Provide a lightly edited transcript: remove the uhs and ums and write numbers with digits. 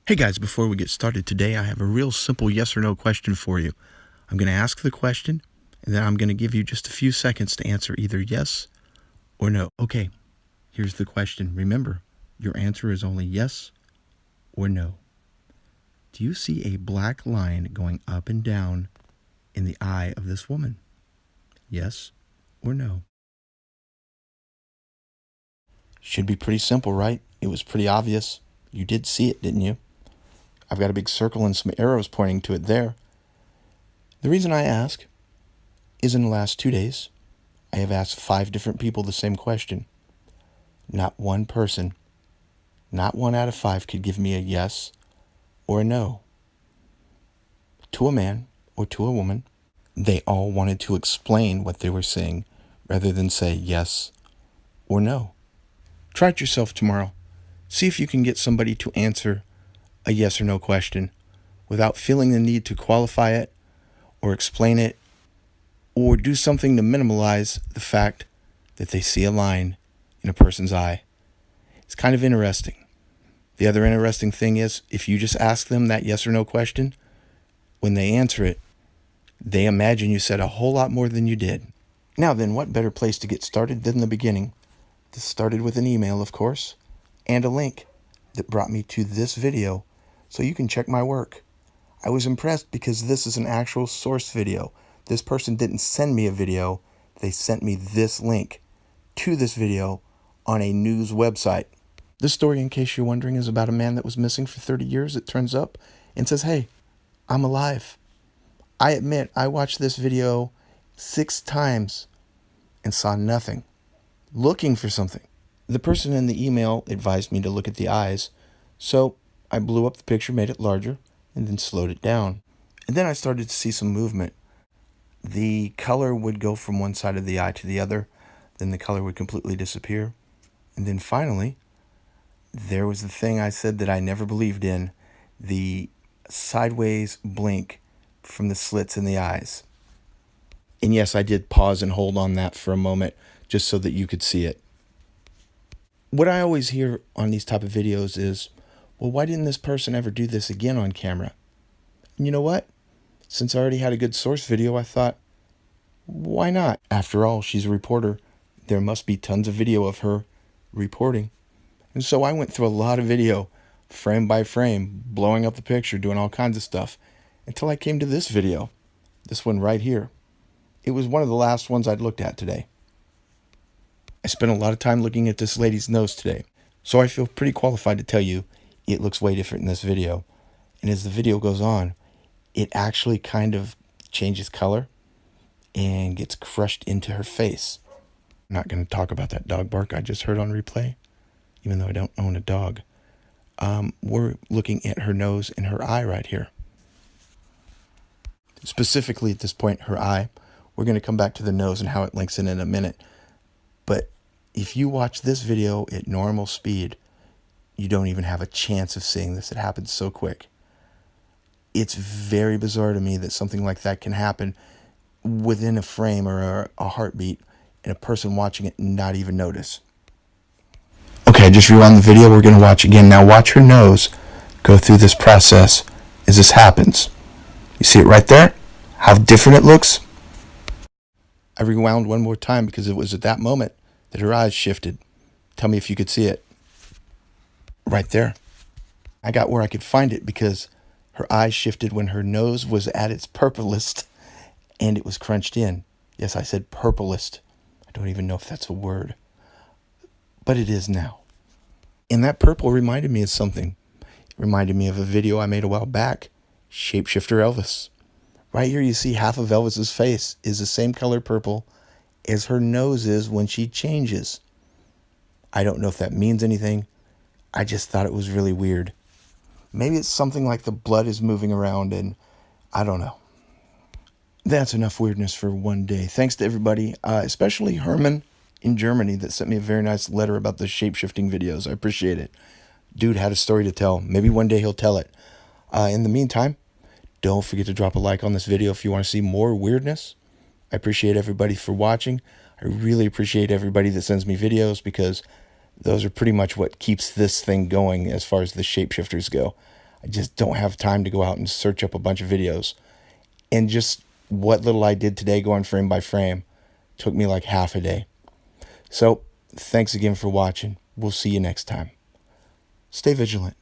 Hey guys, before we get started today, I have a real simple yes or no question for you. I'm going to ask the question, and then I'm going to give you just a few seconds to answer either yes or no. Okay, here's the question. Remember, your answer is only yes or no. Do you see a black line going up and down in the eye of this woman? Yes or no? Should be pretty simple, right? It was pretty obvious. You did see it, didn't you? I've got a big circle and some arrows pointing to it there. The reason I ask is in the last 2 days, I have asked 5 different people the same question. Not one person, not 1 out of 5 could give me a yes or a no. To a man or to a woman, they all wanted to explain what they were saying rather than say yes or no. Try it yourself tomorrow. See if you can get somebody to answer a yes or no question without feeling the need to qualify it or explain it or do something to minimize the fact that they see a line in a person's eye. It's kind of interesting. The other interesting thing is if you just ask them that yes or no question, when they answer it, they imagine you said a whole lot more than you did. Now then, what better place to get started than the beginning? This started with an email, of course, and a link that brought me to this video so you can check my work. I was impressed because this is an actual source video. This person didn't send me a video. They sent me this link to this video on a news website. This story, in case you're wondering, is about a man that was missing for 30 years. It turns up and says, hey, I'm alive. I admit I watched this video 6 times and saw nothing, looking for something. The person in the email advised me to look at the eyes, so I blew up the picture, made it larger, and then slowed it down. And then I started to see some movement. The color would go from one side of the eye to the other, then the color would completely disappear. And then finally, there was the thing I said that I never believed in, the sideways blink from the slits in the eyes. And yes, I did pause and hold on that for a moment just so that you could see it. What I always hear on these type of videos is, well, why didn't this person ever do this again on camera? And you know what? Since I already had a good source video, I thought, why not? After all, she's a reporter. There must be tons of video of her reporting. And so I went through a lot of video, frame by frame, blowing up the picture, doing all kinds of stuff, until I came to this video, this one right here. It was one of the last ones I'd looked at today. I spent a lot of time looking at this lady's nose today, so I feel pretty qualified to tell you it looks way different in this video. And as the video goes on, it actually kind of changes color and gets crushed into her face. I'm not going to talk about that dog bark I just heard on replay, even though I don't own a dog. We're looking at her nose and her eye right here. Specifically at this point, her eye. We're going to come back to the nose and how it links in a minute. But if you watch this video at normal speed, you don't even have a chance of seeing this. It happens so quick. It's very bizarre to me that something like that can happen within a frame or a heartbeat and a person watching it not even notice. Okay, just rewind the video. We're going to watch again. Now watch her nose go through this process as this happens. You see it right there? How different it looks? I rewound one more time because it was at that moment that her eyes shifted. Tell me if you could see it. Right there. I got where I could find it because her eyes shifted when her nose was at its purplest and it was crunched in. Yes, I said purplest. I don't even know if that's a word, but it is now. And that purple reminded me of something. It reminded me of a video I made a while back, Shapeshifter Elvis. Right here you see half of Elvis's face is the same color purple as her nose is when she changes. I don't know if that means anything. I just thought it was really weird. Maybe it's something like the blood is moving around and I don't know. That's enough weirdness for one day. Thanks to everybody, especially Herman in Germany that sent me a very nice letter about the shape-shifting videos. I appreciate it. Dude had a story to tell. Maybe one day he'll tell it. In the meantime, don't forget to drop a like on this video if you want to see more weirdness. I appreciate everybody for watching. I really appreciate everybody that sends me videos because those are pretty much what keeps this thing going as far as the shapeshifters go. I just don't have time to go out and search up a bunch of videos. And just what little I did today going frame by frame took me like half a day. So thanks again for watching. We'll see you next time. Stay vigilant.